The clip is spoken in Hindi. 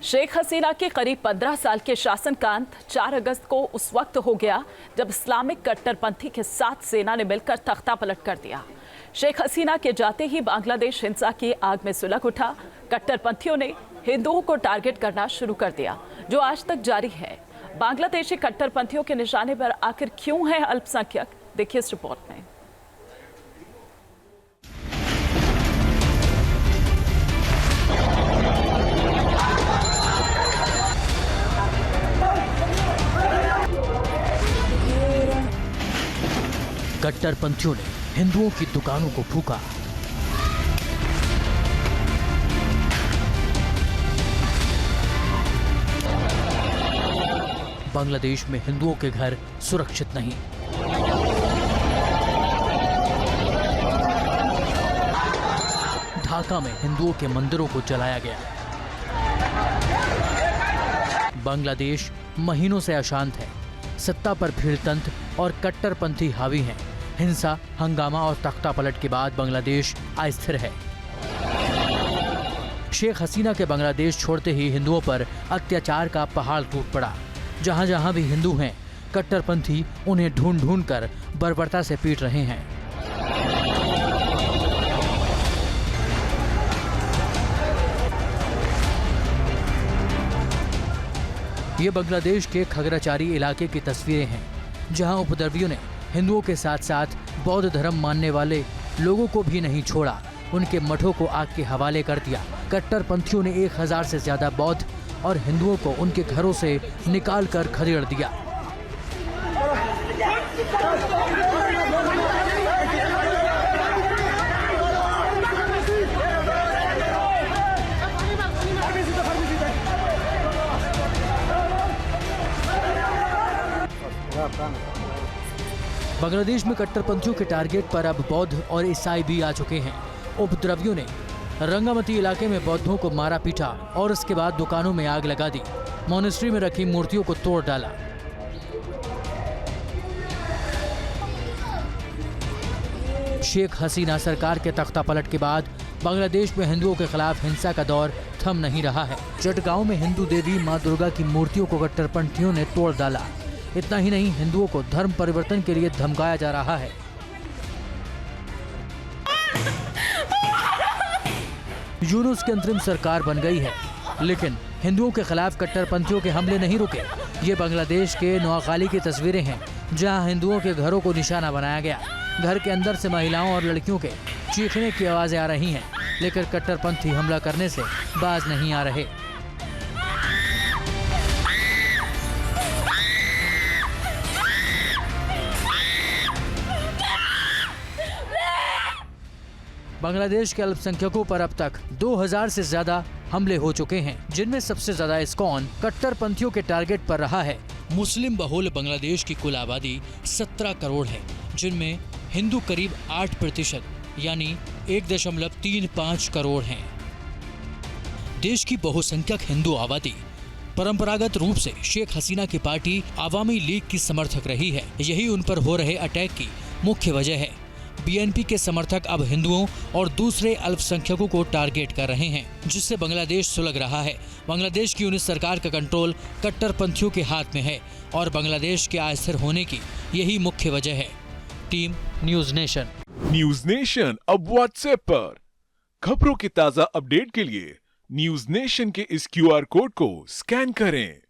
शेख हसीना के करीब 15 साल के शासनकांत 4 अगस्त को उस वक्त हो गया जब इस्लामिक कट्टरपंथी के साथ सेना ने मिलकर तख्ता पलट कर दिया। शेख हसीना के जाते ही बांग्लादेश हिंसा की आग में सुलग उठा। कट्टरपंथियों ने हिंदुओं को टारगेट करना शुरू कर दिया, जो आज तक जारी है। बांग्लादेशी कट्टरपंथियों के निशाने पर आखिर क्यों है अल्पसंख्यक, देखिए इस रिपोर्ट में। कट्टरपंथियों ने हिंदुओं की दुकानों को फूंका। बांग्लादेश में हिंदुओं के घर सुरक्षित नहीं। ढाका में हिंदुओं के मंदिरों को जलाया गया। बांग्लादेश महीनों से अशांत है। सत्ता पर भीड़तंत्र और कट्टरपंथी हावी हैं। हिंसा, हंगामा और तख्ता पलट के बाद बांग्लादेश अस्थिर है। शेख हसीना के बांग्लादेश छोड़ते ही हिंदुओं पर अत्याचार का पहाड़ टूट पड़ा। जहां जहां भी हिंदू हैं, कट्टरपंथी उन्हें ढूंढ ढूंढ कर बर्बरता से पीट रहे हैं। ये बांग्लादेश के खगराचारी इलाके की तस्वीरें हैं, जहां उपद्रवियों ने हिंदुओं के साथ साथ बौद्ध धर्म मानने वाले लोगों को भी नहीं छोड़ा। उनके मठों को आग के हवाले कर दिया। कट्टरपंथियों ने 1000 से ज्यादा बौद्ध और हिंदुओं को उनके घरों से निकाल कर खदेड़ दिया। बांग्लादेश में कट्टरपंथियों के टारगेट पर अब बौद्ध और ईसाई भी आ चुके हैं। उपद्रवियों ने रंगामती इलाके में बौद्धों को मारा पीटा और उसके बाद दुकानों में आग लगा दी। मॉनेस्ट्री में रखी मूर्तियों को तोड़ डाला। शेख हसीना सरकार के तख्ता पलट के बाद बांग्लादेश में हिंदुओं के खिलाफ हिंसा का दौर थम नहीं रहा है। चटगांव में हिंदू देवी मां दुर्गा की मूर्तियों को कट्टरपंथियों ने तोड़ डाला। इतना ही नहीं, हिंदुओं को धर्म परिवर्तन के लिए धमकाया जा रहा है। यूनुस की अंतरिम सरकार बन गई है, लेकिन हिंदुओं के खिलाफ कट्टरपंथियों के हमले नहीं रुके। ये बांग्लादेश के नोआखाली की तस्वीरें हैं, जहां हिंदुओं के घरों को निशाना बनाया गया। घर के अंदर से महिलाओं और लड़कियों के चीखने की आवाजें आ रही हैं, लेकिन कट्टरपंथी हमला करने से बाज नहीं आ रहे। बांग्लादेश के अल्पसंख्यकों पर अब तक 2000 से ज्यादा हमले हो चुके हैं, जिनमें सबसे ज्यादा इस्कॉन कट्टरपंथियों के टारगेट पर रहा है। मुस्लिम बहुल बांग्लादेश की कुल आबादी 17 करोड़ है, जिनमें हिंदू करीब 8% यानी 1.35 करोड़ हैं। देश की बहुसंख्यक हिंदू आबादी परंपरागत रूप से शेख हसीना की पार्टी आवामी लीग की समर्थक रही है। यही उन पर हो रहे अटैक की मुख्य वजह है। बीएनपी के समर्थक अब हिंदुओं और दूसरे अल्पसंख्यकों को टारगेट कर रहे हैं, जिससे बांग्लादेश सुलग रहा है। बांग्लादेश की यूनिट सरकार का कंट्रोल कट्टरपंथियों के हाथ में है और बांग्लादेश के अस्थिर होने की यही मुख्य वजह है। Team news nation. News nation अब व्हाट्सएप पर खबरों की ताजा अपडेट के लिए न्यूज नेशन के इस QR कोड को स्कैन करें।